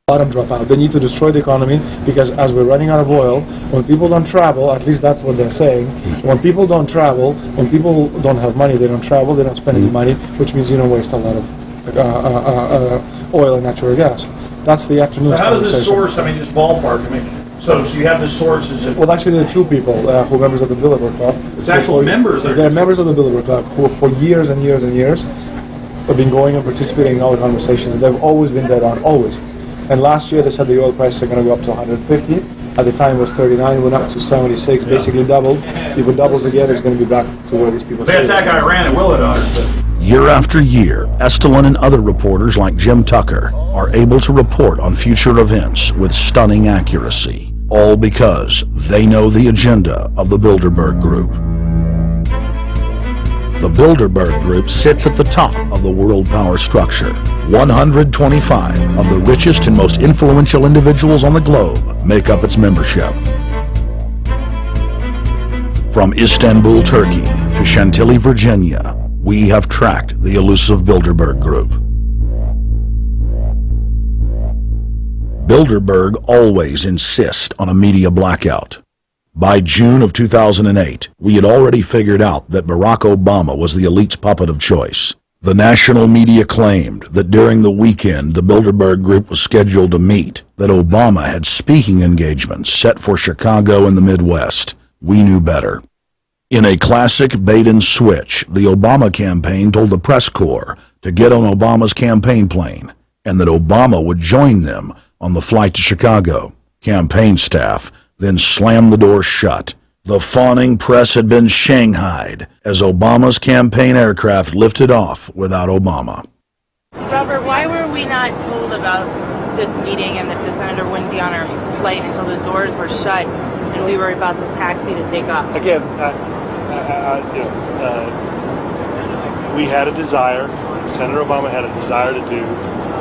bottom drop out. They need to destroy the economy because as we're running out of oil, when people don't travel, at least that's what they're saying, when people don't travel, when people don't have money, they don't travel, they don't spend any money, which means you don't waste a lot of oil and natural gas. That's the afternoon. So how does this source, I mean, just ballpark, I mean, so you have the sources of... Well, actually, there are two people who are members of the Bilderberg Club. It's actual members? They're members of the Bilderberg Club who for years and years and years have been going and participating in all the conversations. They've always been dead on, always. And last year they said the oil prices are going to go up to 150. At the time it was 39, went up to 76, basically doubled. If it doubles again, it's going to be back to where these people say. They attack Iran and will it, Year after year, Estelin and other reporters like Jim Tucker are able to report on future events with stunning accuracy, all because they know the agenda of the Bilderberg Group. The Bilderberg Group sits at the top of the world power structure. 125 of the richest and most influential individuals on the globe make up its membership. From Istanbul, Turkey to Chantilly, Virginia, we have tracked the elusive Bilderberg Group. Bilderberg always insist on a media blackout. By June of 2008, we had already figured out that Barack Obama was the elite's puppet of choice. The national media claimed that during the weekend the Bilderberg Group was scheduled to meet, that Obama had speaking engagements set for Chicago and the Midwest. We knew better. In a classic bait-and-switch, the Obama campaign told the press corps to get on Obama's campaign plane, and that Obama would join them on the flight to Chicago. Campaign staff then slammed the door shut. The fawning press had been shanghaied as Obama's campaign aircraft lifted off without Obama. Robert, why were we not told about this meeting and that the senator wouldn't be on our flight until the doors were shut and we were about to taxi to take off? Again, we had a desire, Senator Obama had a desire to do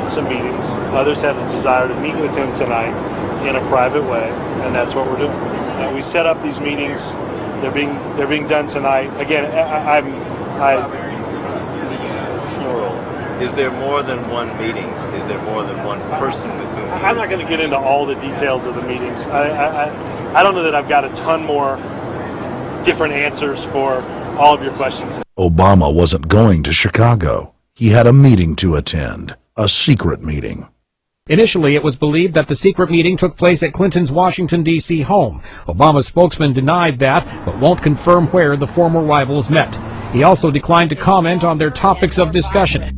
some meetings. Others had a desire to meet with him tonight in a private way, and that's what we're doing. We set up these meetings. They're being done tonight. Again, Is there more than one meeting? Is there more than one person with whom? I'm not going to get into all the details of the meetings. I don't know that I've got a ton more different answers for all of your questions. Obama wasn't going to Chicago. He had a meeting to attend, a secret meeting. Initially, it was believed that the secret meeting took place at Clinton's Washington, D.C. home. Obama's spokesman denied that, but won't confirm where the former rivals met. He also declined to comment on their topics of discussion.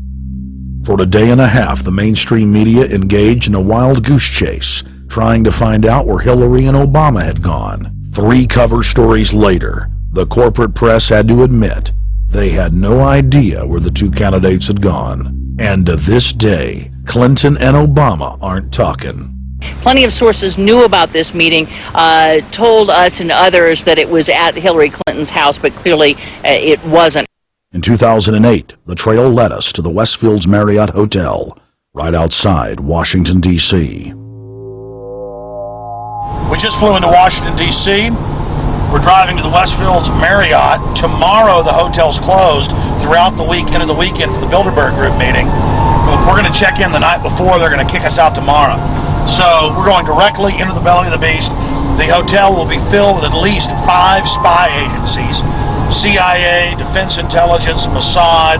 For a day and a half, the mainstream media engaged in a wild goose chase, trying to find out where Hillary and Obama had gone. 3 cover stories later, the corporate press had to admit they had no idea where the 2 candidates had gone. And to this day, Clinton and Obama aren't talking. Plenty of sources knew about this meeting, told us and others that it was at Hillary Clinton's house, but clearly it wasn't. In 2008, the trail led us to the Westfields Marriott Hotel, right outside Washington, D.C. We just flew into Washington, D.C. We're driving to the Westfields Marriott. Tomorrow the hotel's closed throughout the week, into the weekend for the Bilderberg Group meeting. We're going to check in the night before. They're going to kick us out tomorrow. So we're going directly into the belly of the beast. The hotel will be filled with at least 5 spy agencies: CIA, Defense Intelligence, Mossad,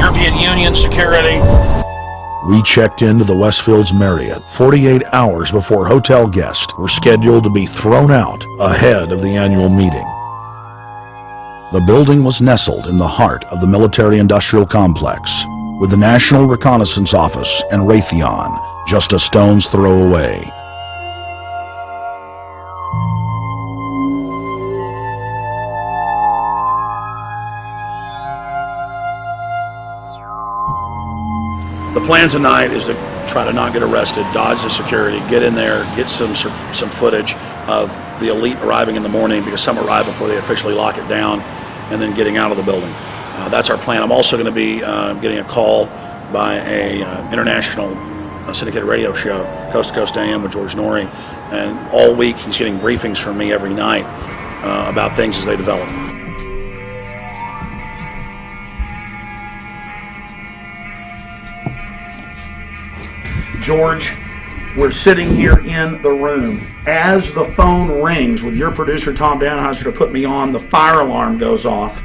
European Union security. We checked into the Westfields Marriott 48 hours before hotel guests were scheduled to be thrown out ahead of the annual meeting. The building was nestled in the heart of the military-industrial complex, with the National Reconnaissance Office and Raytheon just a stone's throw away. The plan tonight is to try to not get arrested, dodge the security, get in there, get some footage of the elite arriving in the morning, because some arrive before they officially lock it down, and then getting out of the building. That's our plan. I'm also going to be getting a call by a international syndicated radio show, Coast to Coast AM with George Norrie, and all week he's getting briefings from me every night about things as they develop. George, We're sitting here in the room. As the phone rings with your producer, Tom Danheiser, to put me on, the fire alarm goes off.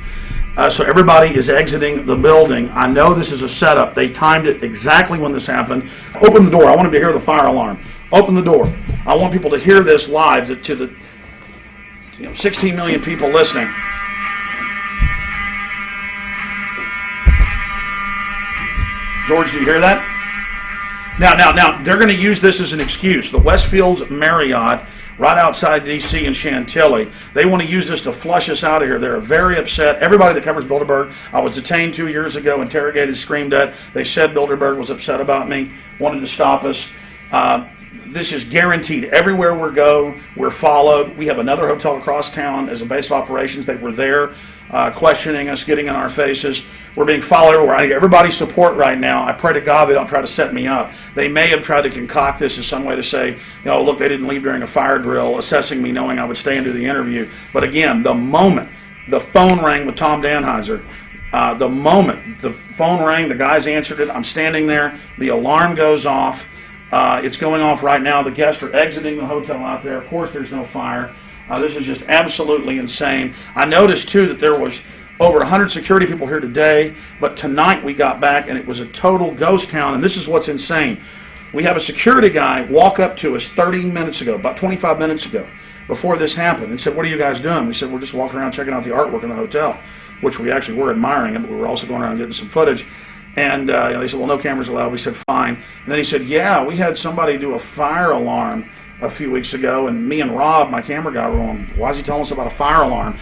So everybody is exiting the building. I know this is a setup. They timed it exactly when this happened. Open the door. I want them to hear the fire alarm. Open the door. I want people to hear this live to the 16 million people listening. George, do you hear that? Now, they're going to use this as an excuse. The Westfields Marriott, right outside D.C. in Chantilly, they want to use this to flush us out of here. They're very upset. Everybody that covers Bilderberg, I was detained 2 years ago, interrogated, screamed at. They said Bilderberg was upset about me, wanted to stop us. This is guaranteed. Everywhere we go, we're followed. We have another hotel across town as a base of operations. They were there questioning us, getting in our faces. We're being followed everywhere. I need everybody's support right now. I pray to God they don't try to set me up. They may have tried to concoct this as some way to say, look, they didn't leave during a fire drill, assessing me knowing I would stay and do the interview. But again, the moment the phone rang with Tom Danheiser, the moment the phone rang, the guys answered it, I'm standing there, the alarm goes off. It's going off right now. The guests are exiting the hotel out there. Of course, there's no fire. This is just absolutely insane. I noticed, too, that there was over 100 security people here today, but tonight we got back and it was a total ghost town, and this is what's insane. We have a security guy walk up to us 30 minutes ago, about 25 minutes ago, before this happened, and said, "What are you guys doing?" We said, "We're just walking around checking out the artwork in the hotel," which we actually were admiring it, but we were also going around getting some footage. And they said, "Well, no cameras allowed." We said, "Fine." And then he said, "Yeah, we had somebody do a fire alarm a few weeks ago, and me and Rob, my camera guy, were going, why is he telling us about a fire alarm?"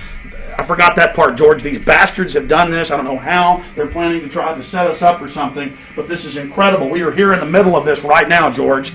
I forgot that part, George. These bastards have done this. I don't know how. They're planning to try to set us up or something, but this is incredible. We are here in the middle of this right now, George.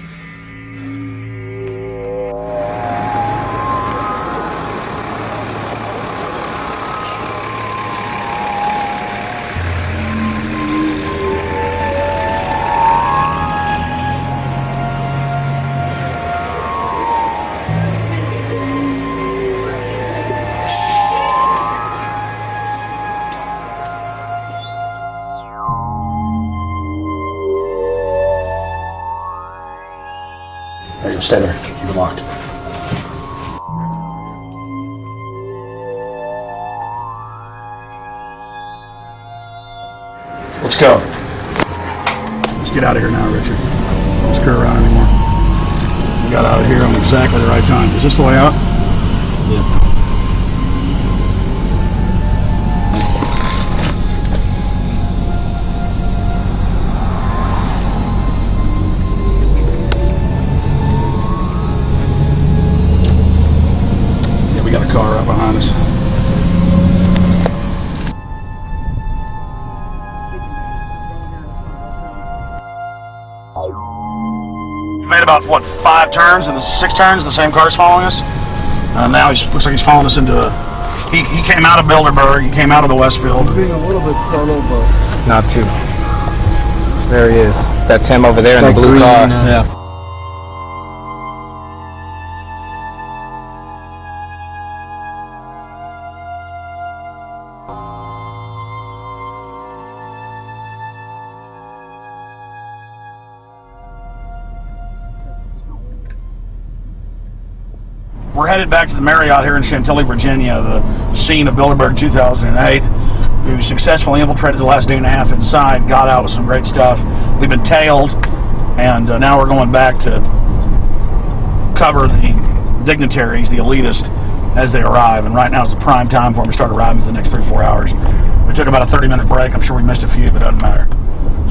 Hey, stay there. Keep it locked. Let's go. Let's get out of here now, Richard. Don't screw around anymore. We got out of here on exactly the right time. Is this the way out? Yeah. Car right behind us. We made about, 5 turns and 6 turns, the same car's following us. Now looks like he's following us into he came out of Bilderberg, he came out of the Westfield. Being a little bit solo, but not too. So there he is. That's him over there in the blue green, car. yeah. We're headed back to the Marriott here in Chantilly, Virginia, the scene of Bilderberg 2008. We successfully infiltrated the last day and a half inside, got out with some great stuff. We've been tailed, and now we're going back to cover the dignitaries, the elitists, as they arrive. And right now is the prime time for them to start arriving for the next 3 or 4 hours. We took about a 30-minute break. I'm sure we missed a few, but it doesn't matter.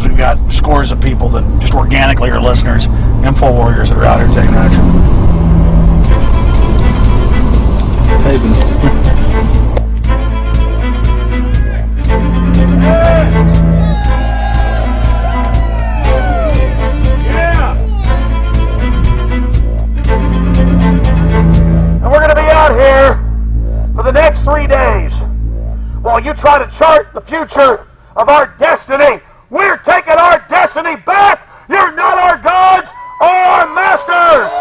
So we've got scores of people that just organically are listeners, info warriors that are out here taking action. And we're going to be out here for the next 3 days while you try to chart the future of our destiny. We're taking our destiny back. You're not our gods or our masters.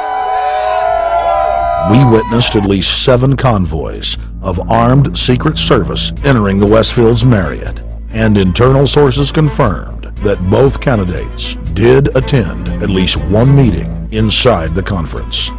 We witnessed at least 7 convoys of armed Secret Service entering the Westfields Marriott, and internal sources confirmed that both candidates did attend at least one meeting inside the conference.